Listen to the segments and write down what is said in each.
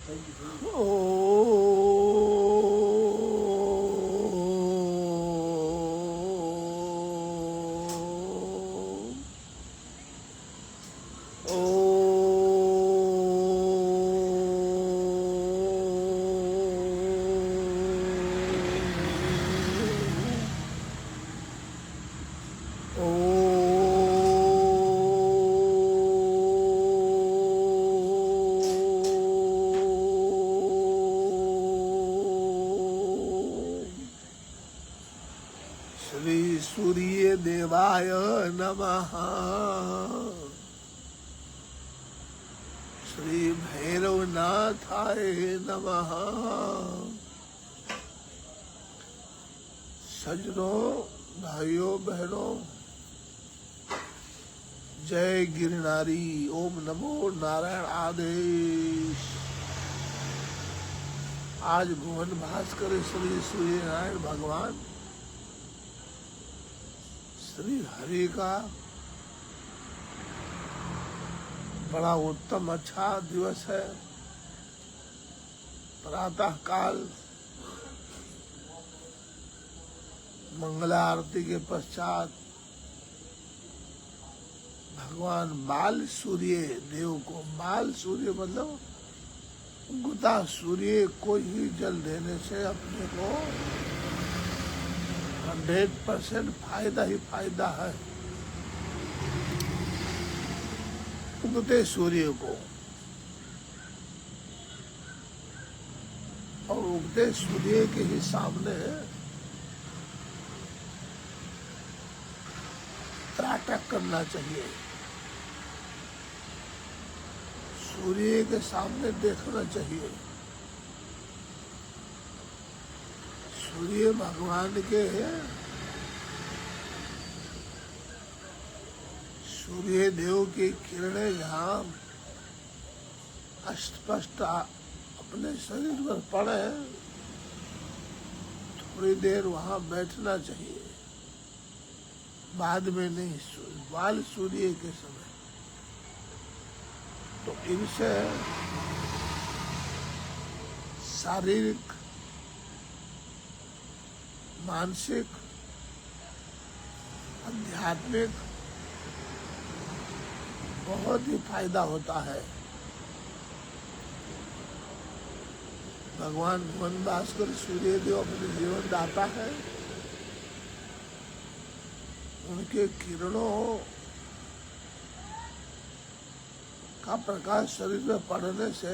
श्री सूर्य देवाय नमः। श्री भैरवनाथाय नमः। सज्जनों, भाइयों बहनों, जय गिरनारी। ओम नमो नारायण आदेश। आज भुवन भास्कर श्री सूर्य नारायण भगवान श्री हरि का बड़ा उत्तम अच्छा दिवस है। प्रातः काल मंगला आरती के पश्चात भगवान बाल सूर्य देव को, बाल सूर्य मतलब उगता सूर्य को ही जल देने से अपने को 100% फायदा ही फायदा है। उगते सूर्य को, और उगते सूर्य के ही सामने त्राटक करना चाहिए। सूर्य के सामने देखना चाहिए। सूर्य भगवान के सूर्य देव की किरणें जहाँ स्पष्ट अपने शरीर पर पड़े, थोड़ी देर वहाँ बैठना चाहिए, बाद में नहीं, बाल सूर्य के समय। तो इनसे शारीरिक, मानसिक, आध्यात्मिक बहुत ही फायदा होता है। भगवान भुवन भास्कर सूर्य देव अपने जीवन दाता है। उनके किरणों का प्रकाश शरीर में पड़ने से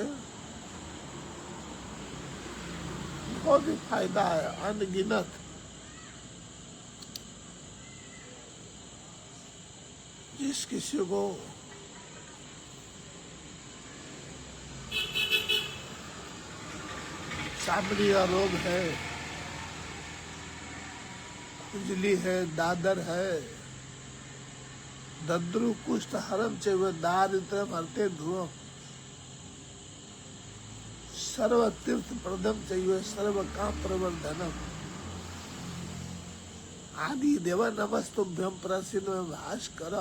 बहुत ही फायदा है, अनगिनत। जिस किसी को चामड़ी का रोग है, खुजली है, दादर है, दद्रु कुष्ठ हरम चैव दारिद्र्यम हरते ध्रुवम, सर्व तीर्थ प्रदम चैव सर्व काम प्रवर्धनम, आदि देव नमस्तुभ्यम प्रसिन्न भास्कर,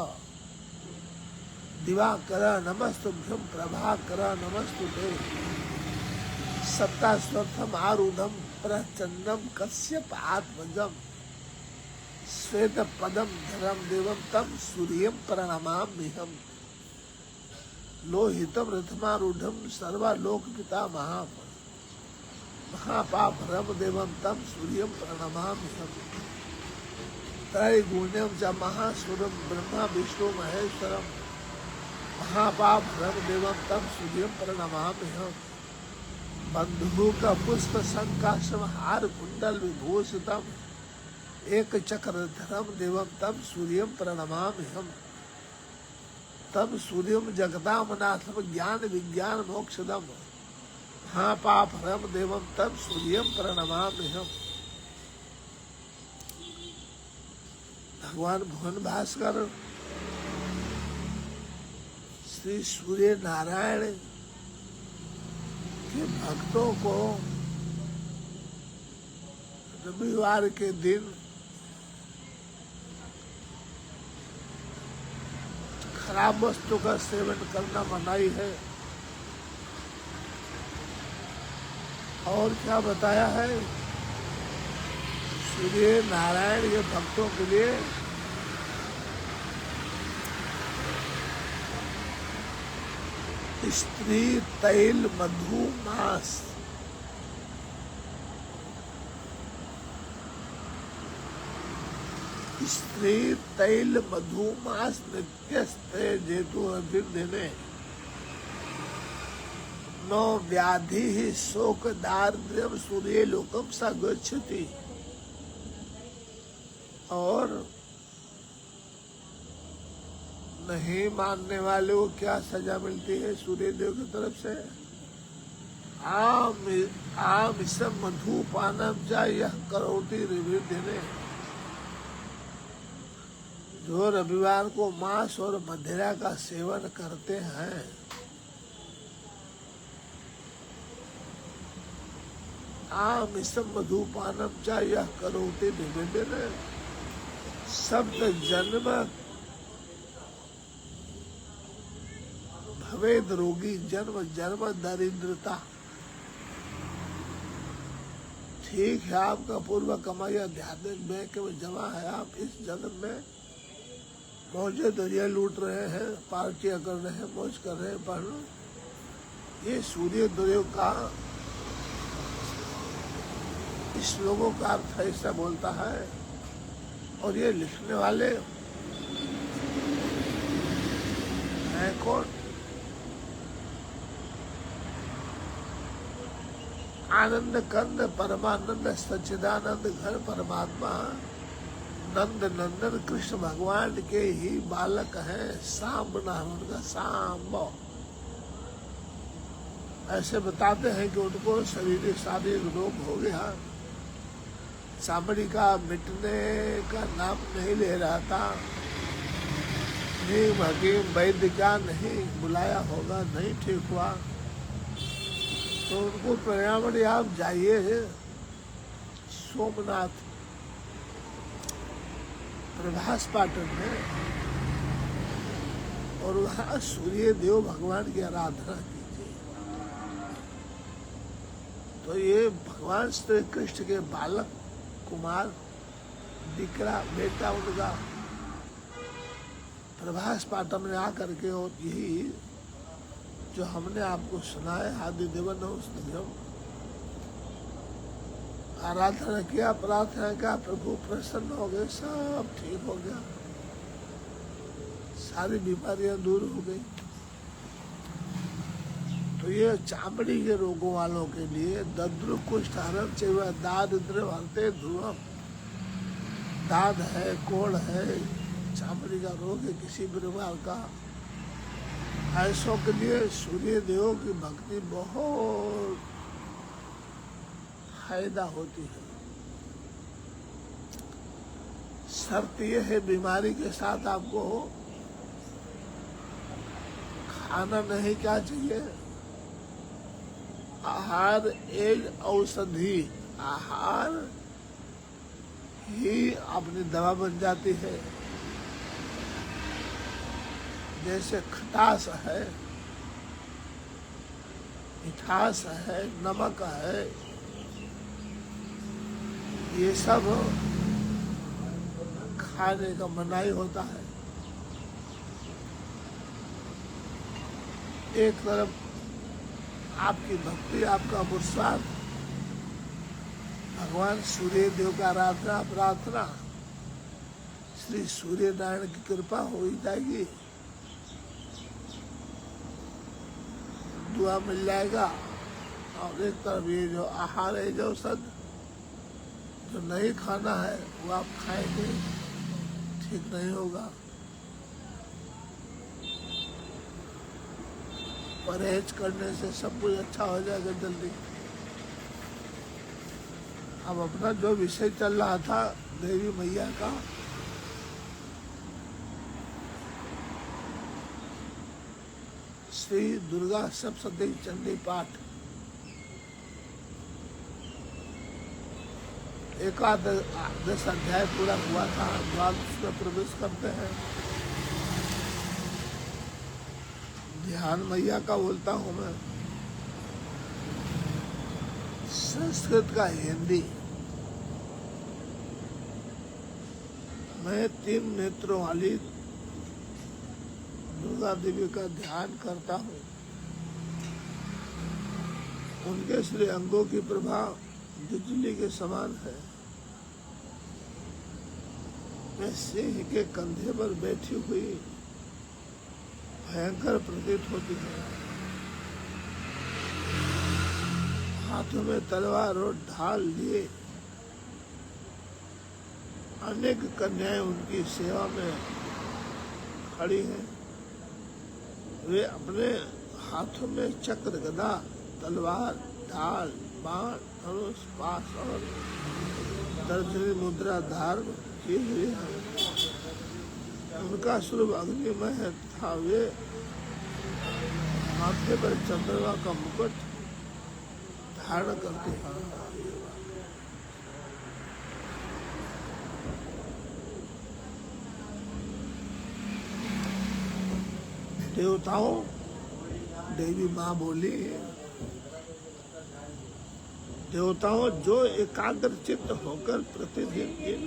दिवाकर नमस्तुभ्यम प्रभाकर नमस्तुते, सत्ता स्वर्थम आरूढ़म प्रचंडम कश्यप आत्मजम, श्वेत पदम धरम देवम तम सूर्यम प्रणमाम्यहम, लोहितम रथमारूढ़म सर्वालोक पिता महापाप रम देवम तम सूर्यम प्रणमाम्यहम, त्रैगुण्यम च महासुरम ब्रह्मा विष्णु महेश्वरम, महापाप रम देवम तम सूर्यम प्रणमाम्यहम, बंधु का पुष्प संकाशम हार कुंडल विभूषितम, एक चक्र धरम देवम तम सूर्यम प्रणमाम्यहम, तम सूर्यम जगदामनाथम ज्ञान विज्ञान मोक्षदम, महापाप रम देवम तम सूर्यम प्रणमाम्यहम। भगवान भुवन भास्कर श्री सूर्य नारायण के भक्तों को रविवार के दिन खराब वस्तु का सेवन करना मनाही है। और क्या बताया है? सूर्य नारायण के भक्तों के लिए स्त्री तैल मधु मांस, स्त्री तैल मधु मांस नित्यस्ते जेतु अभिर्दिने नो व्याधि शोक दारिद्र्यम सूर्य लोकम सा गच्छति। और नहीं मानने वाले को क्या सजा मिलती है सूर्य देव की तरफ से? आम इसम मधुपानम चा यह करोति रिभिर्दिने, जो रविवार को मांस और मदिरा का सेवन करते हैं, आमिषम मधुपानम चा यह करोति निवेदन, शब्द जन्म भवेद रोगी, जन्म जन्म दरिद्रता। ठीक है, आपका पूर्व कमाई आध्यात्मिक बैंक में जमा है, आप इस जन्म में मौजे दरिया लूट रहे हैं, पार्टियां कर रहे हैं, मौज कर रहे हैं, पर ये सूर्य देव का इस लोगों का अर्थ ऐसा बोलता है। और ये लिखने वाले हैं कौन? आनंद कंद परमानंद सच्चिदानंद घर परमात्मा नंद नंदन कृष्ण भगवान के ही बालक हैं। सांब नाम उनका, सांब। ऐसे बताते हैं कि उनको शारीरिक रोग हो गया, चामड़ी का मिटने का नाम नहीं ले रहा था। नीम हकीम वैद्य का नहीं बुलाया होगा, नहीं ठीक हुआ, तो उनको परिणाम आप जाइए सोमनाथ प्रभास पाटन में, और वहाँ सूर्य देव भगवान की आराधना कीजिए। तो ये भगवान श्री कृष्ण के बालक कुमार दिकरा बेटा उनका प्रभास पाटन में आकर के, और यही जो हमने आपको सुनाया आदि देवन आराधना किया, प्रार्थना किया, प्रभु प्रसन्न हो गए, सब ठीक हो गया, सारी बीमारियां दूर हो गई। तो ये चामड़ी के रोगों वालों के लिए दद्रु कुष्ठ हरण चाहिए, दारिद्र्य हरते ध्रुवम, दाद है, कोढ़ है, चामड़ी का रोग है किसी प्रकार का, ऐसों के लिए सूर्य देव की भक्ति बहुत फायदा होती है। शर्त यह है, बीमारी के साथ आपको खाना नहीं क्या चाहिए, आहार एक औषधि, आहार ही अपनी दवा बन जाती है। जैसे खटास है, मिठास है, नमक है, ये सब खाने का मनाही होता है। एक तरफ आपकी भक्ति, आपका पुरुषार्थ, भगवान सूर्य देव का आराधना प्रार्थना, श्री सूर्य नारायण की कृपा हो ही जाएगी, दुआ मिल जाएगा। और एक तरफ ये जो आहार है, जो सद जो नहीं खाना है वो आप खाएंगे, ठीक नहीं होगा। परहेज करने से सब कुछ अच्छा हो जाएगा जल्दी। अब अपना जो विषय चल रहा था देवी मैया का, श्री दुर्गा सप्तशती चंडी पाठ, एकादश अध्याय पूरा हुआ था, द्वादश में प्रवेश करते हैं। ध्यान मैया का बोलता हूँ मैं। संस्कृत का हिंदी। मैं 3 नेत्रों वाली दुर्गा देवी का ध्यान करता हूँ। उनके श्री अंगों की प्रभा बिजली के समान है। मैं सिंह के कंधे पर बैठी हुई भयंकर प्रतीत होती है। हाथों में तलवार और ढाल लिए अनेक कन्याएं उनकी सेवा में खड़ी हैं। वे अपने हाथों में चक्र, गदा, तलवार, ढाल, बाण, धनुष, पाश और तर्जनी मुद्रा धारण किए हुए हैं। उनका स्वरूप अग्निमय है तथा वे माथे पर चंद्रमा का मुकुट धारण करते हैं। देवताओं, देवी माँ बोली, देवताओं जो एकाग्र चित्त होकर प्रतिदिन इन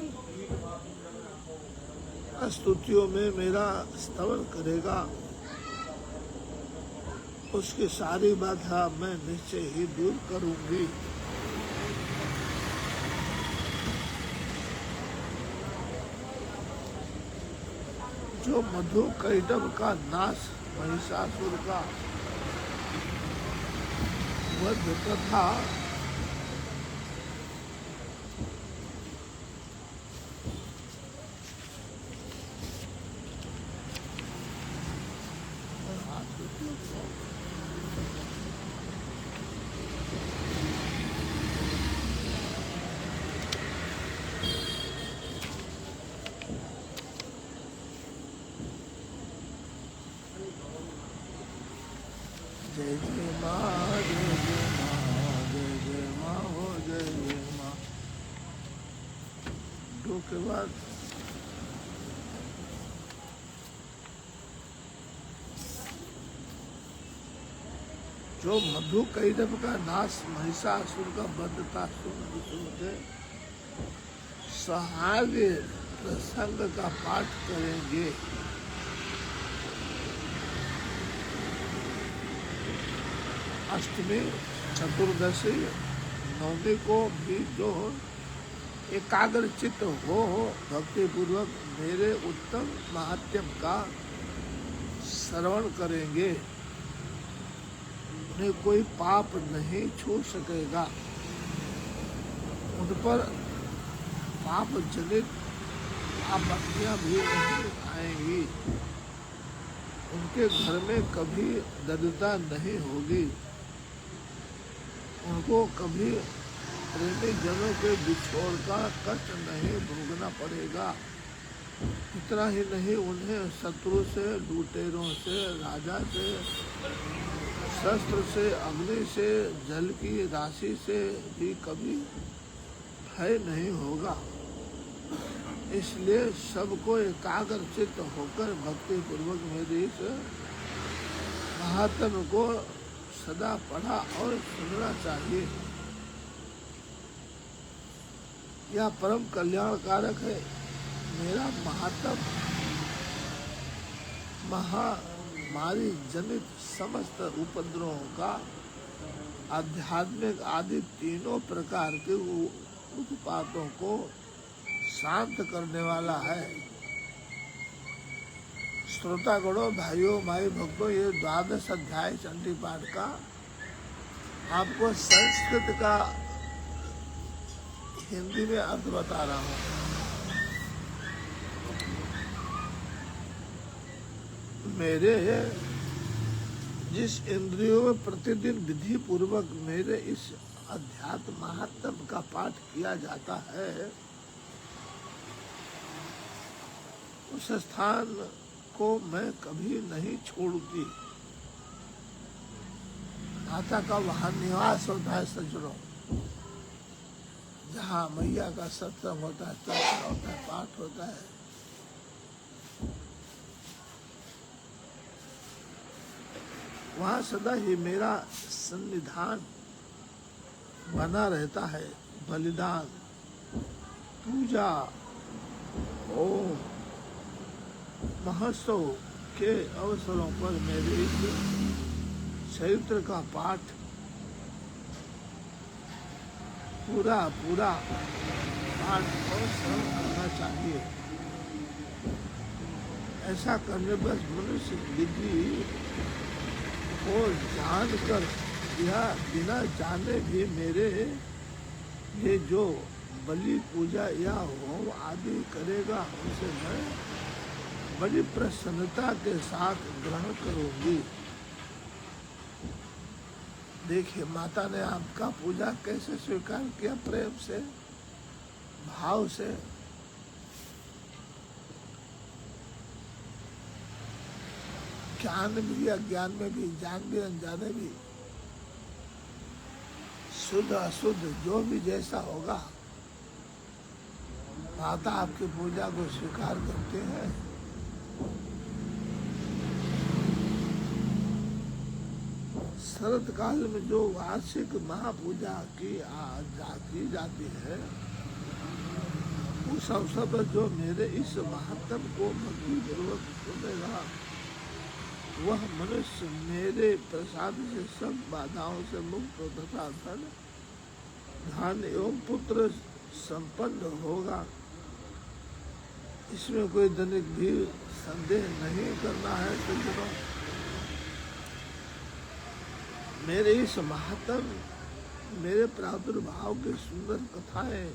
स्तुतियों में मेरा स्तवन करेगा, उसकी सारी बाधा मैं निश्चय ही दूर करूंगी। जो मधु कैटभ का नाश, महिषासुर का वध तथा जय जय माँ, जय जय माँ, जय जय माँ, हो जय जय माँ। दो के बाद जो मधु कैटभ का नाश, महिषासुर का वध था सुनते सहाव्य प्रसंग का पाठ करेंगे। अष्टमी, चतुर्दशी, नवमी को भी जो एकाग्र चित्त हो भक्ति पूर्वक मेरे उत्तम महात्म्य का श्रवण करेंगे, उन्हें कोई पाप नहीं छू सकेगा। उन पर पाप जनित आपत्तियां भी नहीं आएंगी। उनके घर में कभी दरिद्रता नहीं होगी। उनको कभी प्रेमी जनों के बिछोड़ का कष्ट नहीं भोगना पड़ेगा। इतना ही नहीं, उन्हें शत्रु से, लुटेरों से, राजा से, शस्त्र से, अग्नि से, जल की राशि से भी कभी भय नहीं होगा। इसलिए सबको एकाग्र चित्त होकर भक्ति पूर्वक मेरे इस महात्म्य को सदा पढ़ा और सुनना चाहिए। यह परम कल्याणकारक है। मेरा महात्म्य महामारी जनित समस्त उपद्रवों का, आध्यात्मिक आदि तीनों प्रकार के उत्पातों को शांत करने वाला है। श्रोतागणों, भाइयों, माई भक्तों, ये 12 अध्याय चंडी पाठ का आपको संस्कृत का हिंदी में अर्थ बता रहा हूँ। मेरे जिस इंद्रियों में प्रतिदिन विधि पूर्वक मेरे इस अध्यात्म महात्म्य का पाठ किया जाता है, उस स्थान को मैं कभी नहीं छोड़ती। माता का वहाँ निवास होता है सज्जनों, जहाँ मैया का सत्संग होता है, चर्चा होता है, पाठ होता है। वहाँ सदा ही मेरा सन्निधान बना रहता है। बलिदान, पूजा, ओम, महोत्सव के अवसरों पर मेरे इस चरित्र का पाठ पूरा पाठ और श्रवण करना चाहिए। ऐसा करने पर मनुष्य विधि को जानकर या बिना जाने भी मेरे ये जो बलि पूजा या होम आदि करेगा उसे मैं बड़ी प्रसन्नता के साथ ग्रहण करूंगी। देखिए माता ने आपका पूजा कैसे स्वीकार किया, प्रेम से, भाव से। ज्ञान भी अज्ञान में भी, जान भी अनजाने भी, शुद्ध अशुद्ध जो भी जैसा होगा, माता आपकी पूजा को स्वीकार करते हैं। शरद काल में जो वार्षिक महापूजा की जाती है, उस अवसर पर जो मेरे इस महात्म को भक्ति पूर्वक सुनेगा, वह मनुष्य मेरे प्रसाद से सब बाधाओं से मुक्त तथा धन एवं पुत्र संपन्न होगा। इसमें कोई तनिक भी संदेह नहीं करना है। तो मेरे इस महात्म, मेरे प्रादुर्भाव की सुंदर कथाएं,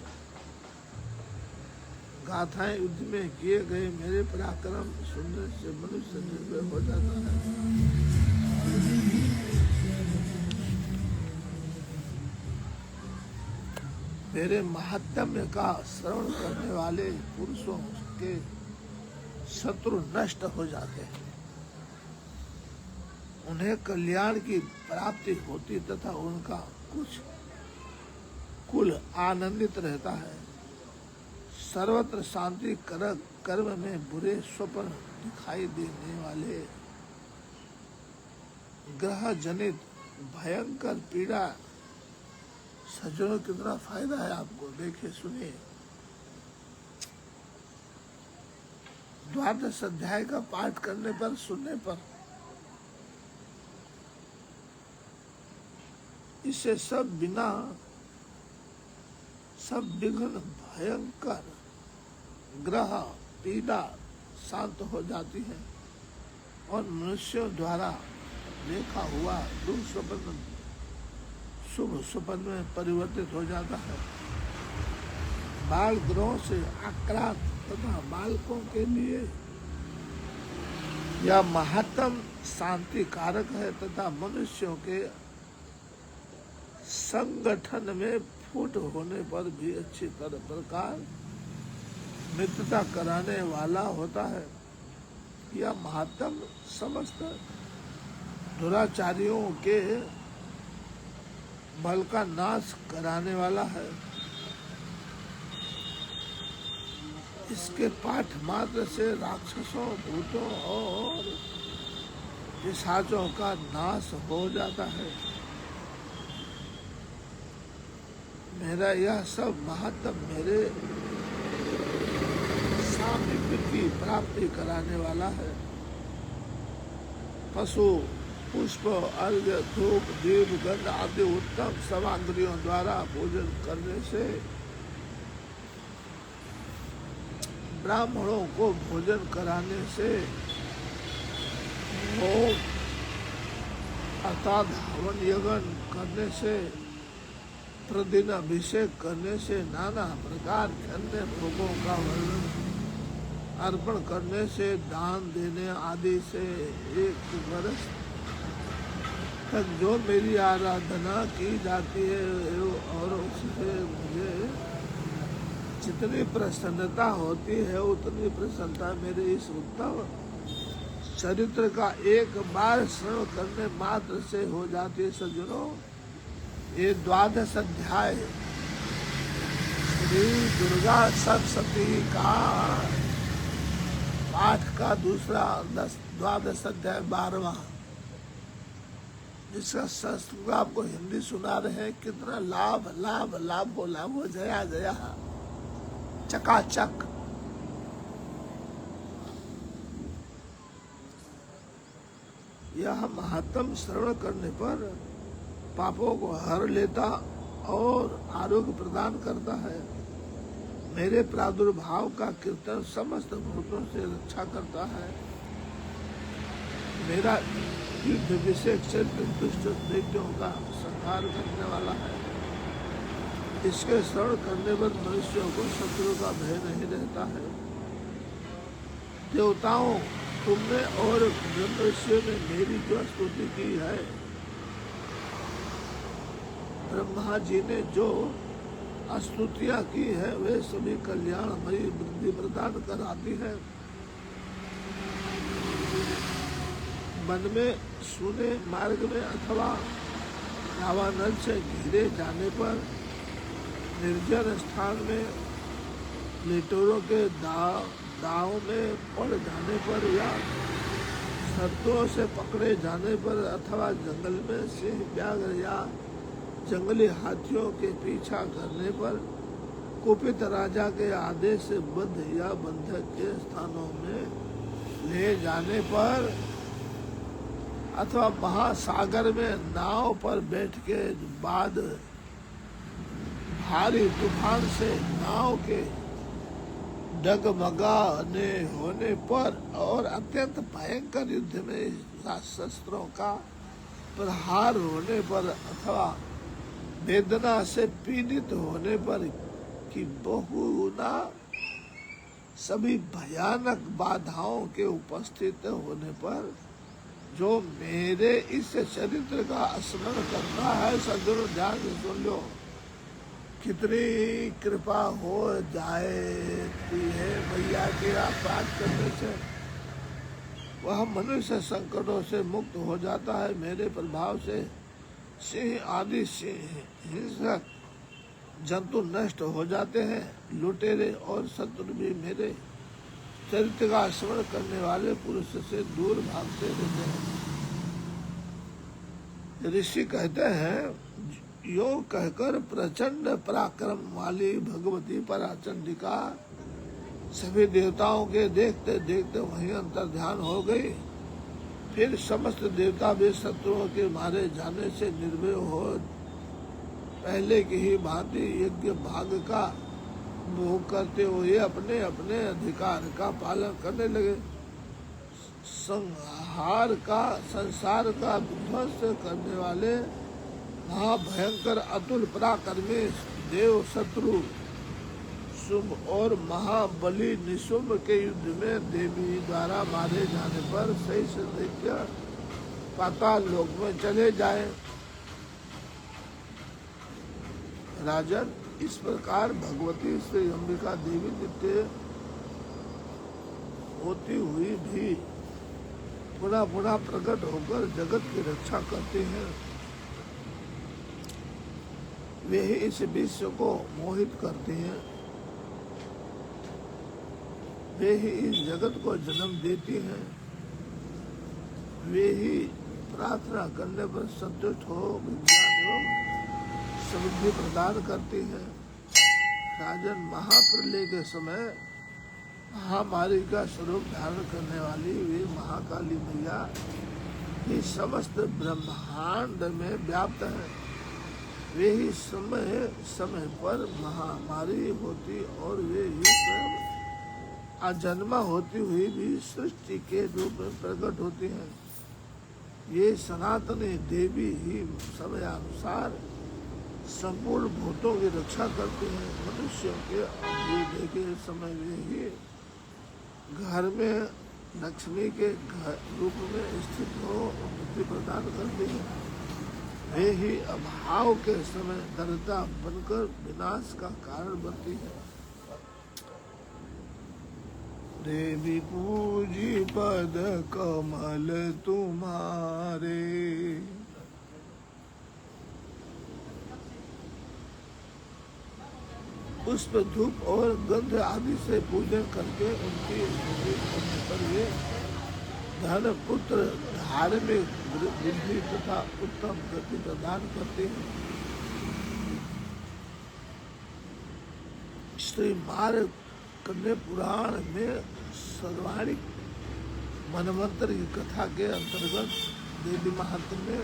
गाथाएं, युद्ध में किए गए मेरे पराक्रम सुनने से मनुष्य निर्भय हो जाता है। मेरे महात्म्य का श्रवण करने वाले पुरुषों के शत्रु नष्ट हो जाते हैं, उन्हें कल्याण की प्राप्ति होती तथा उनका कुछ कुल आनंदित रहता है। सर्वत्र शांति कर्म में बुरे स्वप्न दिखाई देने वाले ग्रह जनित भयंकर पीड़ा, सज्जनों कितना फायदा है आपको, देखिए सुनिए। द्वादश अध्याय का पाठ करने पर, सुनने पर इससे सब विघ्न भयंकर ग्रह पीड़ा शांत हो जाती है और मनुष्यों द्वारा देखा हुआ दुःस्वप्न शुभ स्वप्न में परिवर्तित हो जाता है। बाल ग्रहों से आक्रांत तथा बालकों के लिए यह महात्म शांति कारक है तथा मनुष्यों के संगठन में फूट होने पर भी अच्छी तरह प्रकार मित्रता कराने वाला होता है। यह महात्म समस्त दुराचारियों के बल का नाश कराने वाला है। इसके पाठ मात्र से राक्षसों, भूतों और पिशाचों का नाश हो जाता है। मेरा यह सब महात्म मेरे सामीप्य की प्राप्ति कराने वाला है। पशु, पुष्प, अर्घ्य, धूप, दीप, गंध आदि उत्तम सामग्रियों द्वारा पूजन करने से ब्राह्मणों को भोजन कराने से, होम अर्थात हवन यज्ञ करने से, प्रतिदिन अभिषेक करने से, नाना प्रकार के अन्य भोगों का वर्णन अर्पण करने से, दान देने आदि से, एक वर्ष तक जो मेरी आराधना की जाती है और उससे मुझे जितनी प्रसन्नता होती है उतनी प्रसन्नता मेरे इस उत्तम चरित्र का एक बार श्रवण करने मात्र से हो जाती है। सज्जनों, ये द्वादश अध्याय श्री दुर्गा सप्तशती का पाठ का दूसरा द्वादश अध्याय 12वां, जिसका संस्कृत आपको हिंदी सुना रहे हैं, कितना लाभ लाभ लाभो लाभो जया जया चकाचक। यह महात्म श्रवण करने पर पापों को हर लेता और आरोग्य प्रदान करता है। मेरे प्रादुर्भाव का कीर्तन समस्त भूतों से रक्षा करता है। मेरा युद्ध विषेक चरित्र दुष्ट दैत्यों का संहार करने वाला है। इसके श्रवण करने पर मनुष्यों को शत्रु का भय नहीं रहता है। देवताओं, तुमने और ब्रह्मर्षियों ने मेरी जो स्तुति की है, ब्रह्मा जी ने जो स्तुतियां की है, वे सभी कल्याणमयी वृद्धि प्रदान कराती है। मन में, सुने मार्ग में अथवा रावानल से घिरे जाने पर, निर्जन स्थान में लिटोरों के दाव में पड़ जाने पर, या शत्रुओं से पकड़े जाने पर, अथवा जंगल में सिंह, व्याघ्र या जंगली हाथियों के पीछा करने पर, कुपित राजा के आदेश से बद्ध या बंधक के स्थानों में ले जाने पर, अथवा महासागर में नाव पर बैठ के बाद भारी तूफान से नाव के डगमगाने होने पर, और अत्यंत भयंकर युद्ध में शस्त्रों का प्रहार होने पर, अथवा वेदना से पीड़ित होने पर, कि बहुना सभी भयानक बाधाओं के उपस्थित होने पर, जो मेरे इस चरित्र का स्मरण करता है, सज्जनों ध्यान से सुन लो, कितनी कृपा हो जाती है भैया की पाठ करने से, वह मनुष्य संकटों से मुक्त हो जाता है। मेरे प्रभाव से सिंह आदि हिंसक जंतु नष्ट हो जाते हैं। लुटेरे और शत्रु भी मेरे चरित्र का स्मरण करने वाले पुरुष से दूर भागते रहते हैं। ऋषि कहते हैं, यो कहकर प्रचंड पराक्रम वाली भगवती पराचंडिका सभी देवताओं के देखते देखते वहीं अंतर्ध्यान हो गई। फिर समस्त देवता भी शत्रुओं के मारे जाने से निर्भय हो पहले की ही भांति यज्ञ भाग का भोग करते हुए अपने अपने अधिकार का पालन करने लगे। संसार का विध्वंस करने वाले महाभयंकर अतुल पराक्रमी देव शत्रु शुंभ और महाबली निशुंभ के युद्ध में देवी द्वारा मारे जाने पर शेष दैत्य पाताल लोक में चले जाए। राजन, इस प्रकार भगवती श्री अंबिका देवी नित्य होती हुई भी पुनः पुनः प्रकट होकर जगत की रक्षा करते हैं। वे ही इस विश्व को मोहित करते हैं, वे ही इस जगत को जन्म देती हैं, वे ही प्रार्थना करने पर संतुष्ट हो विज्ञान एवं समृद्धि प्रदान करती हैं। राजन, महाप्रलय के समय महामारी का स्वरूप धारण करने वाली वे महाकाली मैया ही समस्त ब्रह्मांड में व्याप्त है। वे ही समय समय पर महामारी होती और वे ही स्वयं अजन्मा होती हुई भी सृष्टि के रूप में प्रकट होती हैं। ये सनातनी देवी ही समय अनुसार संपूर्ण भूतों की रक्षा करती हैं। मनुष्यों के अभ्युदय के समय में ही घर में लक्ष्मी के रूप में स्थित हो मुक्ति प्रदान करती हैं। वे ही अभाव के समय दरिद्रता बनकर विनाश का कारण बनती है। देवी पूजी पद कमल तुम्हारे, पुष्प धूप और गंध आदि से पूजन करके उनकी स्तुति करने पर वे धन पुत्र धार्मिक बुद्धि तथा उत्तम गति प्रदान करते हैं। श्री मार्कंडेय पुराण में सर्वाणिक मनवंतर की कथा के अंतर्गत देवी महात्म्य में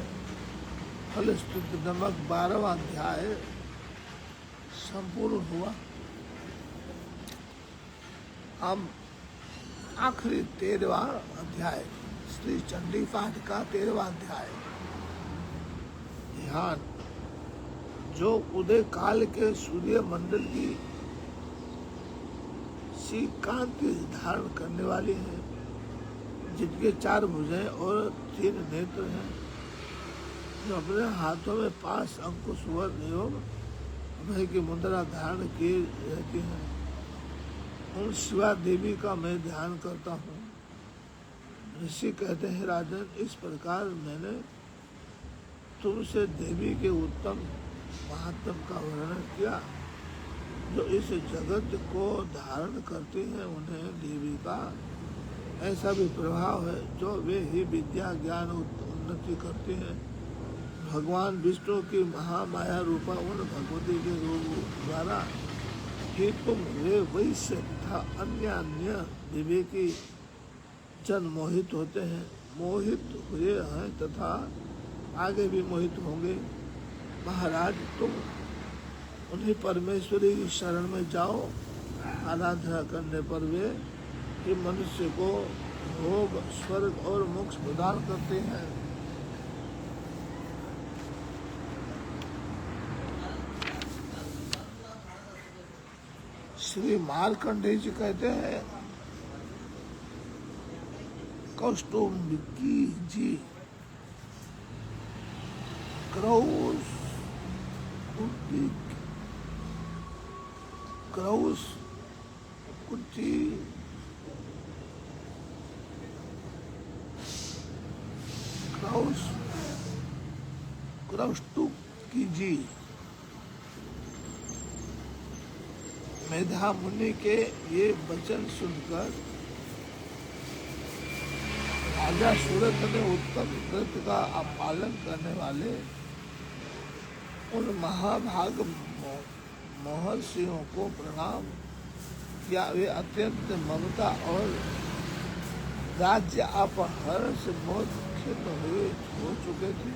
फलस्तुति नामक 12वां अध्याय संपूर्ण हुआ। हम आखिरी 13वां अध्याय श्री चंडी पाठ का 13वां अध्याय ध्यान, जो उदय काल के सूर्य मंडल की सी कांति धारण करने वाली है, जिनके 4 भुजाएं और 3 नेत्र हैं, जो अपने हाथों में 5 अंकुश वर्ण एवं अभय की मुद्रा धारण किए रहती हैं। उन शिवा देवी का मैं ध्यान करता हूँ। ऋषि कहते हैं, राजन, इस प्रकार मैंने तुमसे देवी के उत्तम महात्म का वर्णन किया। जो इस जगत को धारण करती हैं, उन्हें देवी का ऐसा भी प्रभाव है, जो वे ही विद्या ज्ञान उन्नति करती हैं। भगवान विष्णु की महामाया रूपा उन भगवती के रूप द्वारा ही तुम वे वैश्य तथा अन्य विवेकी जन मोहित होते हैं, मोहित हुए हैं तथा आगे भी मोहित होंगे। महाराज, तुम उन्हीं परमेश्वरी की शरण में जाओ। आराधना करने पर वे ही मनुष्य को भोग, स्वर्ग और मोक्ष प्रदान करते हैं। श्री मार्कंडेय जी कहते हैं, कौस्तुम्बिकी जी कौस्तुकी जी मेधा मुनि के ये वचन सुनकर राजा सूरत ने उत्तम व्रत का पालन करने वाले उन महाभाग महर्षियों को प्रणाम किया। वे अत्यंत ममता और राज्य अपहरण से बहुत खिन्न हो चुके थे।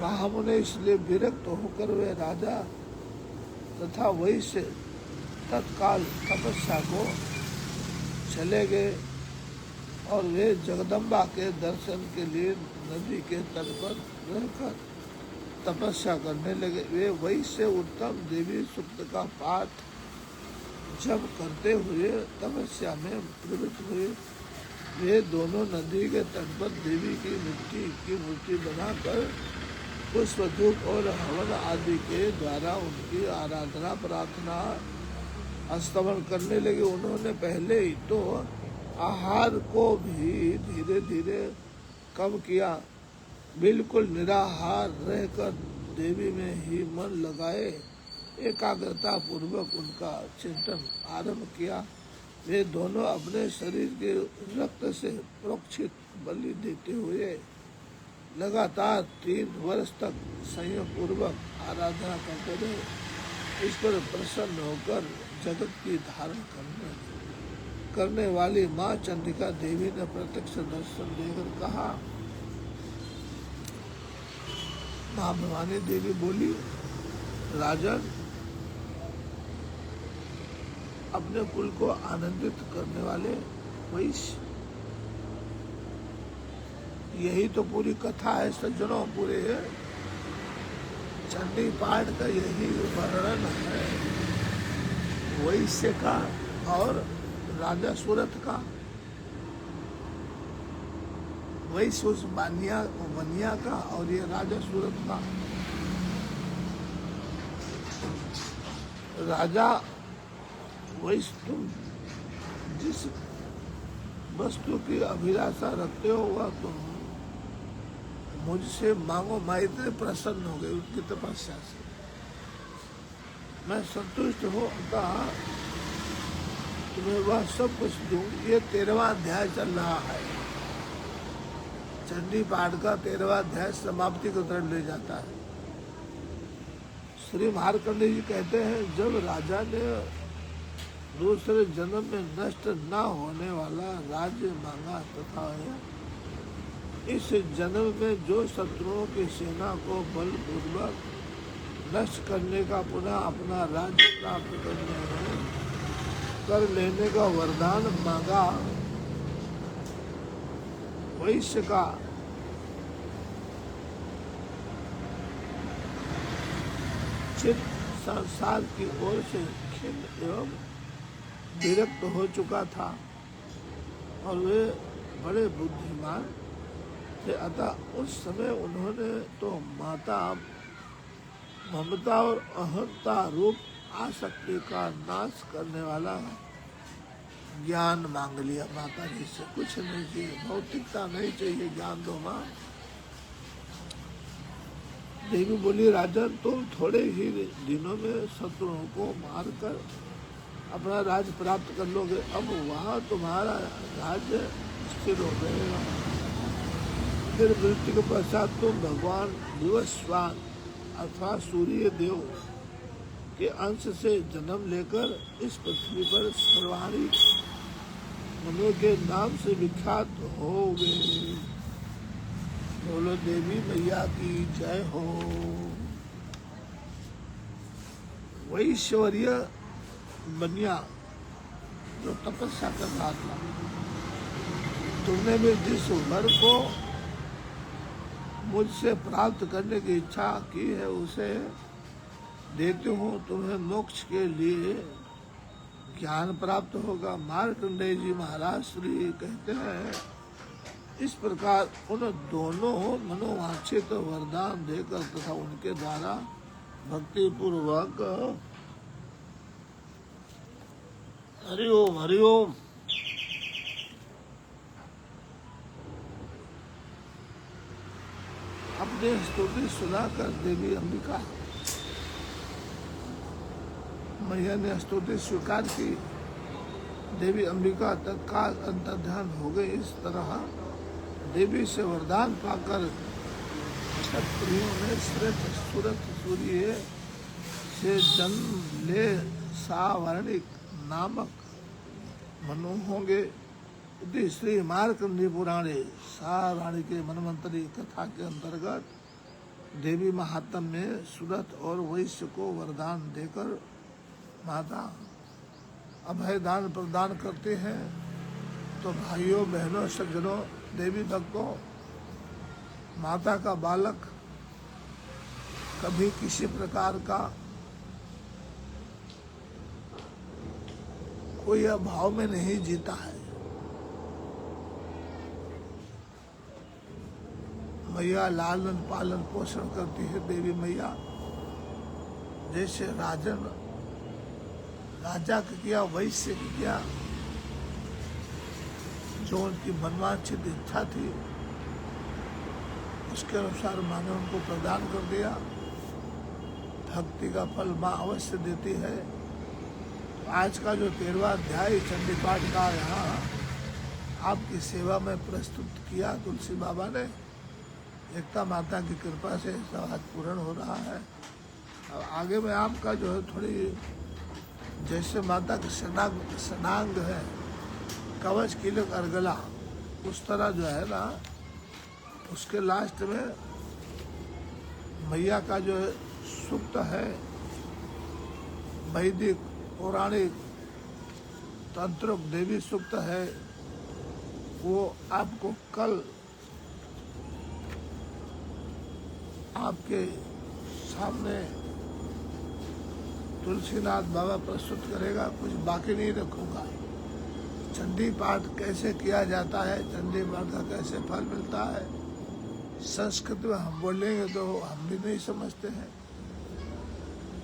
महामुनि इसलिए विरक्त होकर वे राजा तथा वैश्य तत्काल तपस्या को चले गए और वे जगदम्बा के दर्शन के लिए नदी के तट पर रहकर तपस्या करने लगे। वे वैश्य उत्तम देवी सूक्त का पाठ जब करते हुए तपस्या में प्रवृत्त हुए। वे दोनों नदी के तट पर देवी की मिट्टी की मूर्ति बनाकर पुष्प, धूप और हवन आदि के द्वारा उनकी आराधना प्रार्थना स्तमन करने लगे। उन्होंने पहले ही तो आहार को भी धीरे धीरे कम किया। बिल्कुल निराहार रहकर देवी में ही मन लगाए एकाग्रता पूर्वक उनका चिंतन आरंभ किया। वे दोनों अपने शरीर के रक्त से प्रोक्षित बलि देते हुए लगातार 3 वर्ष तक संयम पूर्वक आराधना करते रहे। इस पर प्रसन्न होकर जगत की धारण करने वाली माँ चंडिका देवी ने प्रत्यक्ष दर्शन देकर कहा। माँ भवानी देवी बोली, राजन, अपने कुल को आनंदित करने वाले वैश्य, यही तो पूरी कथा है सज्जनों। पूरे चंडी पाठ का यही वर्णन है वैश्य का और राजा सूरत का। वैश्य उस बनिया का और ये राजा सूरत का। राजा वैश्य, तुम जिस वस्तु की अभिलाषा रखते हो वह तुम मुझसे मांगो। मैं इतने प्रसन्न हो गई उनकी तपस्या से, मैं संतुष्ट होगा, तुम्हें वह सब कुछ दूँ। ये 13वां अध्याय चल रहा है। चंडी पाठ का 13वां अध्याय समाप्ति की तरफ ले जाता है। श्री मार्कंडेय जी कहते हैं, जब राजा ने दूसरे जन्म में नष्ट न होने वाला राज्य मांगा तथा इस जन्म में जो शत्रुओं की सेना को बलपूर्वक नष्ट करने का पुनः अपना राज्य प्राप्त कर लेने का वरदान मांगा, वैश्य का चित्त संसार की ओर से खिन्न एवं विरक्त हो चुका था और वे बड़े बुद्धिमान थे। अतः उस समय उन्होंने तो माता ममता और अहंता रूप आसक्ति का नाश करने वाला ज्ञान मांग लिया। माता जी से कुछ नहीं चाहिए, भौतिकता नहीं चाहिए, ज्ञान दो माँ। देवी बोली, राजन तुम थोड़े ही दिनों में शत्रुओं को मारकर अपना राज्य प्राप्त कर लोगे। अब वहाँ तुम्हारा राज्य स्थिर हो गएगा। फिर मृत्यु के पश्चात तुम भगवान दिवस्वान अथवा सूर्य देव के अंश से जन्म लेकर इस पृथ्वी पर सर्वाधिक मनु के नाम से विख्यात होगे। बोलो देवी मैया की जय हो। वैश्वर्य बनिया जो तपस्या कर रहा था, तुमने भी जिस वर को मुझसे प्राप्त करने की इच्छा की है उसे देती हूँ। तुम्हें मोक्ष के लिए ज्ञान प्राप्त होगा। मार्कंडेय जी महाराज श्री कहते हैं, इस प्रकार उन दोनों मनोवांछित वरदान देकर तथा उनके द्वारा भक्ति पूर्वक हरिओम हरिओम अपने स्तुति सुनाकर देवी अंबिका मैया ने स्तुति स्वीकार की। देवी अंबिका तत्काल अंतर्ध्यान हो गई। इस तरह देवी से वरदान पाकर क्षत्रियों ने श्रेष्ठ सूरत सूर्य से जन्म ले सावर्णिक नामक मनु होंगे। श्री मार्कंडेय पुराणे साराणी के मनवंतरी कथा के अंतर्गत देवी महात्म में सूरत और वैश्य को वरदान देकर माता अभय दान प्रदान करते हैं। तो भाइयों बहनों सज्जनों देवी भक्तों, माता का बालक कभी किसी प्रकार का कोई अभाव में नहीं जीता है। मैया लालन पालन पोषण करती है। देवी मैया जैसे राजा की किया, वैश्य की किया, जो उनकी मनवांछित इच्छा थी उसके अनुसार माँ ने उनको प्रदान कर दिया। भक्ति का फल माँ अवश्य देती है। तो आज का जो 13वां अध्याय चंडी पाठ का यहाँ आपकी सेवा में प्रस्तुत किया तुलसी बाबा ने, एकता माता की कृपा से सब पूर्ण हो रहा है। अब आगे में आपका जो है थोड़ी जैसे माता की सनांग है, कवच किलक अर्गला, उस तरह जो है ना, उसके लास्ट में मैया का जो है सूक्त है, वैदिक पौराणिक तंत्रिक देवी सूक्त है, वो आपको कल आपके सामने तुलसीनाथ बाबा प्रस्तुत करेगा। कुछ बाकी नहीं रखूंगा। चंडी पाठ कैसे किया जाता है, चंडी पाठ का कैसे फल मिलता है, संस्कृत में हम बोलेंगे तो हम भी नहीं समझते हैं।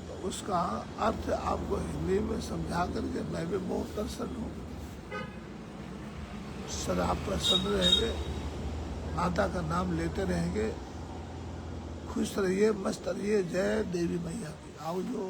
तो उसका अर्थ आपको हिंदी में समझा करके मैं भी बहुत प्रसन्न हूँ। सर आप प्रसन्न रहेंगे, माता का नाम लेते रहेंगे, खुश रहिए, मस्त रहिए। जय देवी मैया की। आओ जो